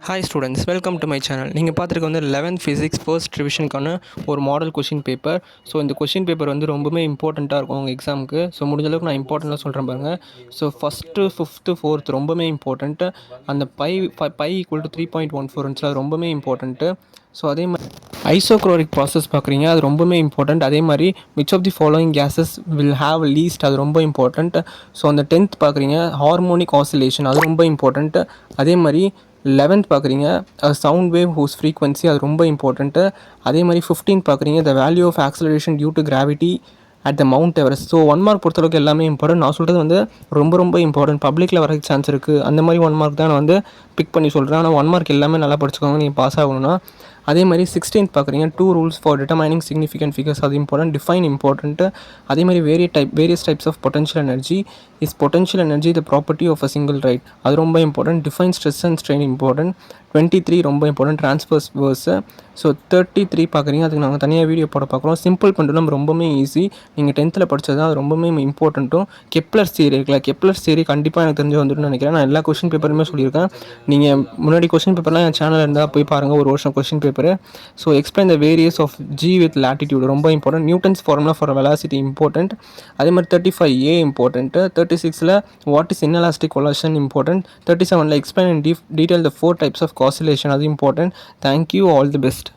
Hi students, welcome to my channel. நீங்கள் பார்த்துருக்க வந்து 11th ஃபிசிக்ஸ் ஃபர்ஸ்ட் ரிவிஷனுக்கான ஒரு மாடல் கொஷின் பேப்பர். ஸோ இந்த கொஷின் பேப்பர் வந்து ரொம்பவே இம்பார்ட்டண்ட்டாக இருக்கும் உங்கள் எக்ஸாமுக்கு. ஸோ முடிஞ்ச அளவுக்கு நான் இம்பார்ட்டண்ட்டாக சொல்கிறேன் பாருங்கள். ஸோ ஃபஸ்ட்டு, ஃபிஃப்த்து, ஃபோர்த் ரொம்பவே இம்பார்ட்டண்ட்டு. அந்த பை ஈக்குவல் டு 3.14 இருந்துச்சு, அது ரொம்பவே இம்பார்ட்டண்ட்டு. ஸோ அதே மாதிரி ஐசோக்ரோரிக் ப்ராசஸ் பார்க்குறீங்க, அது ரொம்பவே இம்பார்ட்டண்ட். அதே மாதிரி which of the following cases will have least, அது ரொம்ப இம்பார்ட்டண்ட். ஸோ அந்த 10th பார்க்குறீங்க ஹார்மோனிக் ஆசிலேஷன், அது ரொம்ப இம்பார்ட்டண்ட்டு. அதே மாதிரி 11th பார்க்குறீங்க சவுண்ட் வேவ் ஹூஸ் ஃப்ரீக்வன்சி, அது ரொம்ப இம்பார்ட்டண்ட்டு. அதே மாதிரி 15th பார்க்குறீங்க the value of acceleration due to gravity at the Mount Everest. So 1 mark பொறுத்தளவுக்கு எல்லாமே இம்பார்ட்டன்ட். நான் சொல்கிறது வந்து ரொம்ப இம்பார்ட்டன்ட். பப்ளிக்கில் வர சான்ஸ் இருக்குது, அந்த மாதிரி 1 மார்க் தான் நான் வந்து பிக் பண்ணி சொல்கிறேன். ஆனால் 1 மார்க் எல்லாமே நல்லா படிச்சுக்கோங்க நீங்கள் பாஸ் ஆகணும்னா. அதே மாதிரி 16th பார்க்குறீங்க 2 rules for determining significant figures, அது இம்பார்ட்டன்ட். Define important. அதே மாதிரி various types of potential energy. Is potential energy the property of a single right, அது ரொம்ப important. Define stress and strain important. 23 ரொம்ப இம்பார்ட்டன்ட், ட்ரான்ஸ்வர்ஸ் வேர்ஸு. ஸோ 33 பார்க்குறீங்க, அதுக்கு நாங்கள் தனியாக வீடியோ போட பார்க்குறோம். சிம்பிள் பெண்டுலம் ரொம்பவே ஈஸி, நீங்கள் 10th படித்தது தான், அது ரொம்பவே இம்பார்ட்டண்ட்டும். கெப்லர்ஸ் தியரி இருக்குல்ல, கெப்லர்ஸ் தியரி கண்டிப்பாக எனக்கு தெரிஞ்சு வந்துட்டுன்னு நினைக்கிறேன். நான் எல்லா கொஷின் பேப்பருமே சொல்லியிருக்கேன். நீங்கள் முன்னாடி கொஷின் பேப்பர்லாம் என் சேனல் இருந்தால் போய் பாருங்கள், ஒரு வருஷம் question paper. So explain the various of g with latitude ரொம்ப important. Newton's formula for velocity important. அதே மாதிரி 35A இம்பார்ட்டன்ட்டு. 36ல் what is inelastic collision important. 37ல் explain in detail the 4 types of oscillation, அது important. Thank you, all the best.